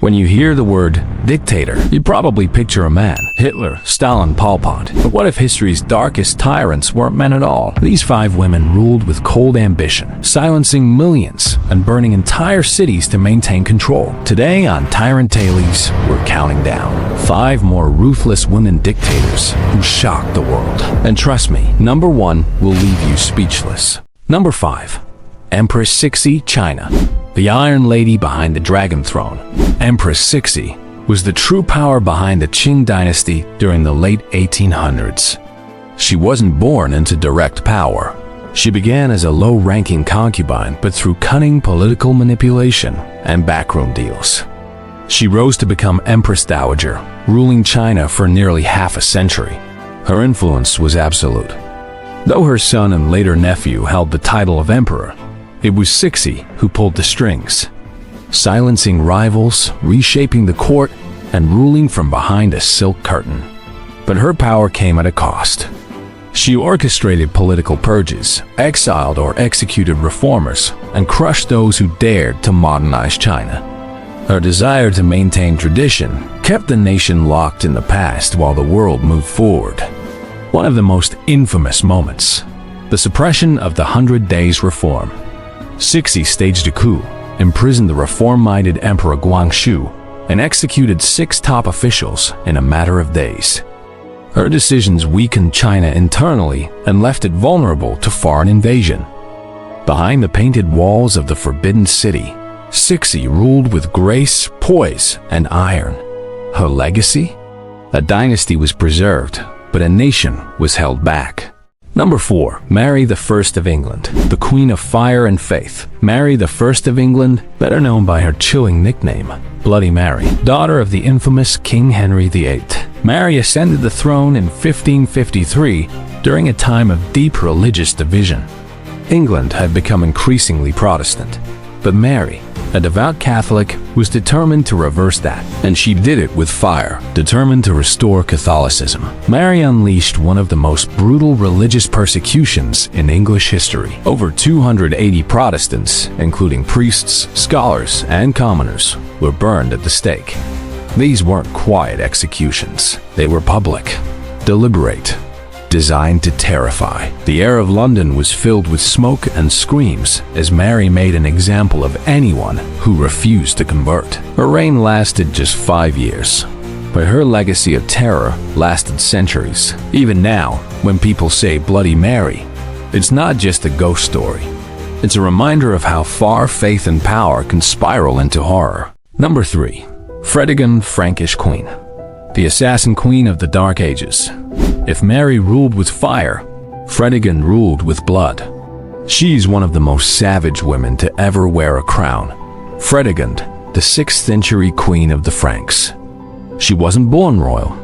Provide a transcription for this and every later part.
When you hear the word dictator, you probably picture a man, Hitler, Stalin, Pol Pot. But what if history's darkest tyrants weren't men at all? These 5 women ruled with cold ambition, silencing millions and burning entire cities to maintain control. Today on Tyrant Tales, we're counting down 5 more ruthless women dictators who shocked the world. And trust me, number 1 will leave you speechless. Number 5. Empress Cixi, China. The Iron Lady behind the Dragon Throne. Empress Cixi was the true power behind the Qing dynasty during the late 1800s. She wasn't born into direct power. She began as a low-ranking concubine, but through cunning political manipulation and backroom deals, she rose to become Empress Dowager, ruling China for nearly half a century. Her influence was absolute. Though her son and later nephew held the title of emperor, it was Cixi who pulled the strings, silencing rivals, reshaping the court, and ruling from behind a silk curtain. But her power came at a cost. She orchestrated political purges, exiled or executed reformers, and crushed those who dared to modernize China. Her desire to maintain tradition kept the nation locked in the past while the world moved forward. One of the most infamous moments, the suppression of the 100 Days Reform. Cixi staged a coup, imprisoned the reform-minded Emperor Guangxu, and executed 6 top officials in a matter of days. Her decisions weakened China internally and left it vulnerable to foreign invasion. Behind the painted walls of the Forbidden City, Cixi ruled with grace, poise, and iron. Her legacy? A dynasty was preserved, but a nation was held back. Number 4. Mary I of England, the Queen of Fire and Faith. Mary I of England, better known by her chilling nickname, Bloody Mary, daughter of the infamous King Henry VIII. Mary ascended the throne in 1553 during a time of deep religious division. England had become increasingly Protestant, but Mary, a devout Catholic, was determined to reverse that, and she did it with fire, determined to restore Catholicism. Mary unleashed one of the most brutal religious persecutions in English history. Over 280 Protestants, including priests, scholars, and commoners, were burned at the stake. These weren't quiet executions. They were public, deliberate, designed to terrify. The air of London was filled with smoke and screams as Mary made an example of anyone who refused to convert. Her reign lasted just 5 years, but her legacy of terror lasted centuries. Even now, when people say Bloody Mary, it's not just a ghost story. It's a reminder of how far faith and power can spiral into horror. Number 3. Fredegund, Frankish Queen. The assassin queen of the Dark Ages. If Mary ruled with fire, Fredegund ruled with blood. She's one of the most savage women to ever wear a crown. Fredegund, the 6th century queen of the Franks. She wasn't born royal.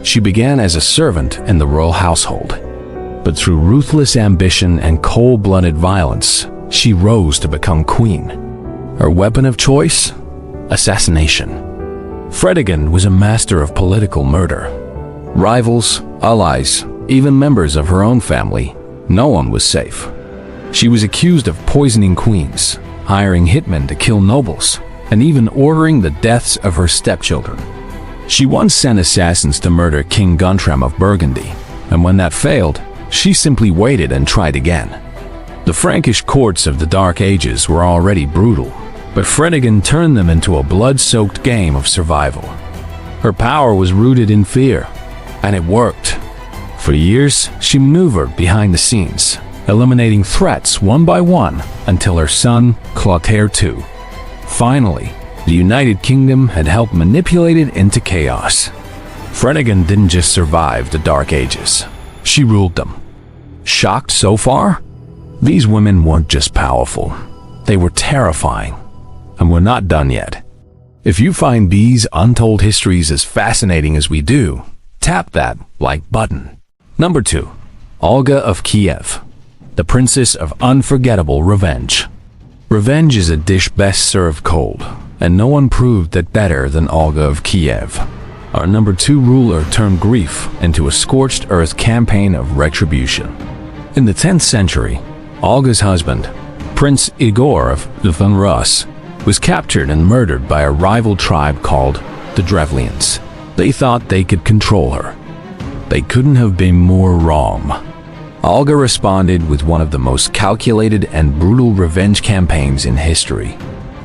She began as a servant in the royal household. But through ruthless ambition and cold-blooded violence, she rose to become queen. Her weapon of choice? Assassination. Fredegund was a master of political murder. Rivals, allies, even members of her own family, no one was safe. She was accused of poisoning queens, hiring hitmen to kill nobles, and even ordering the deaths of her stepchildren. She once sent assassins to murder King Guntram of Burgundy, and when that failed, she simply waited and tried again. The Frankish courts of the Dark Ages were already brutal, but Fredegund turned them into a blood-soaked game of survival. Her power was rooted in fear, and it worked. For years, she maneuvered behind the scenes, eliminating threats one by one until her son, Clotaire II. Finally, the United Kingdom had helped manipulate it into chaos. Fredegund didn't just survive the Dark Ages, she ruled them. Shocked so far? These women weren't just powerful, they were terrifying. And we're not done yet. If you find these untold histories as fascinating as we do, tap that like button. Number 2. Olga of Kyiv, the princess of unforgettable revenge. Revenge is a dish best served cold, and no one proved that better than Olga of Kyiv. Our number 2 ruler turned grief into a scorched earth campaign of retribution. In the 10th century, Olga's husband, Prince Igor of Rus, was captured and murdered by a rival tribe called the Drevlians. They thought they could control her. They couldn't have been more wrong. Olga responded with one of the most calculated and brutal revenge campaigns in history.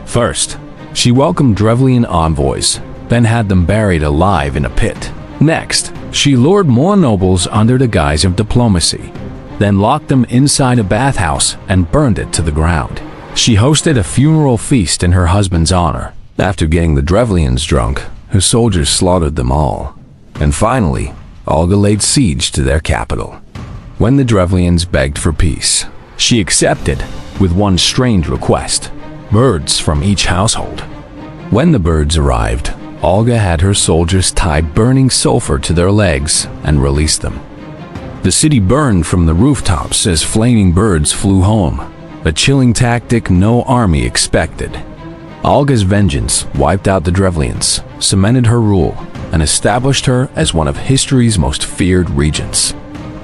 First, she welcomed Drevlian envoys, then had them buried alive in a pit. Next, she lured more nobles under the guise of diplomacy, then locked them inside a bathhouse and burned it to the ground. She hosted a funeral feast in her husband's honor. After getting the Drevlians drunk, her soldiers slaughtered them all. And finally, Olga laid siege to their capital. When the Drevlians begged for peace, she accepted with one strange request: birds from each household. When the birds arrived, Olga had her soldiers tie burning sulfur to their legs and release them. The city burned from the rooftops as flaming birds flew home, a chilling tactic no army expected. Olga's vengeance wiped out the Drevlians, cemented her rule, and established her as one of history's most feared regents.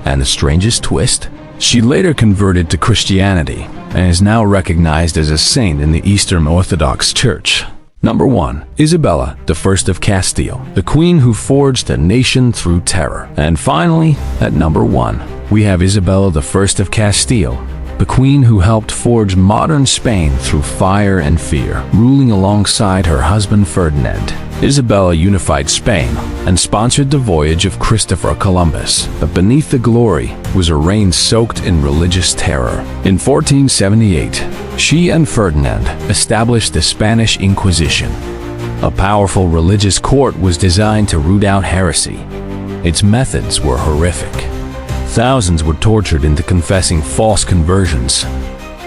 And the strangest twist? She later converted to Christianity and is now recognized as a saint in the Eastern Orthodox Church. Number 1. Isabella of Castile, the queen who forged a nation through terror. And finally, at number 1, we have Isabella of Castile, the queen who helped forge modern Spain through fire and fear, ruling alongside her husband Ferdinand. Isabella unified Spain and sponsored the voyage of Christopher Columbus, but beneath the glory was a reign soaked in religious terror. In 1478, she and Ferdinand established the Spanish Inquisition. A powerful religious court was designed to root out heresy. Its methods were horrific. Thousands were tortured into confessing false conversions.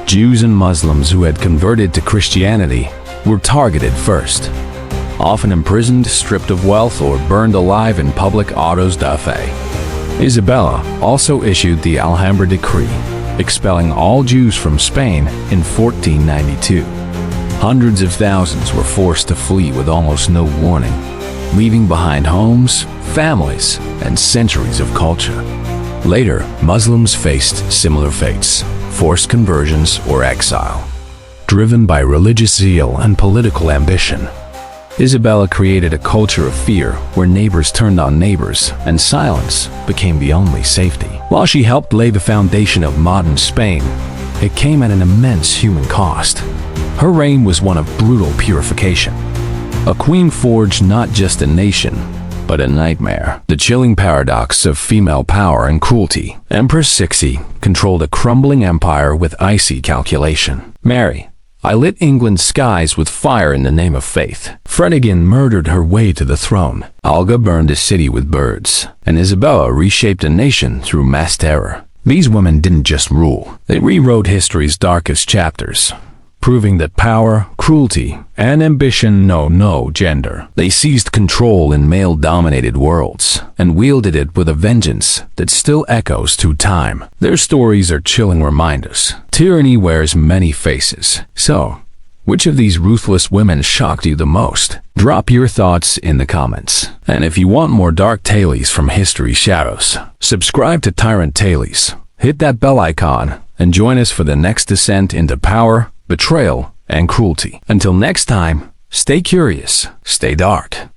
Jews and Muslims who had converted to Christianity were targeted first, often imprisoned, stripped of wealth, or burned alive in public autos da fe. Isabella also issued the Alhambra Decree, expelling all Jews from Spain in 1492. Hundreds of thousands were forced to flee with almost no warning, leaving behind homes, families, and centuries of culture. Later, Muslims faced similar fates: forced conversions or exile. Driven by religious zeal and political ambition, Isabella created a culture of fear where neighbors turned on neighbors and silence became the only safety. While she helped lay the foundation of modern Spain, it came at an immense human cost. Her reign was one of brutal purification. A queen forged not just a nation, but a nightmare. The chilling paradox of female power and cruelty. Empress Cixi controlled a crumbling empire with icy calculation. Mary, I lit England's skies with fire in the name of faith. Fredegund murdered her way to the throne. Olga burned a city with birds. And Isabella reshaped a nation through mass terror. These women didn't just rule. They rewrote history's darkest chapters, proving that power, cruelty, and ambition know no gender. They seized control in male-dominated worlds and wielded it with a vengeance that still echoes through time. Their stories are chilling reminders. Tyranny wears many faces. So, which of these ruthless women shocked you the most? Drop your thoughts in the comments. And if you want more dark tales from history's shadows, subscribe to Tyrant Tales. Hit that bell icon and join us for the next descent into power, betrayal, and cruelty. Until next time, stay curious, stay dark.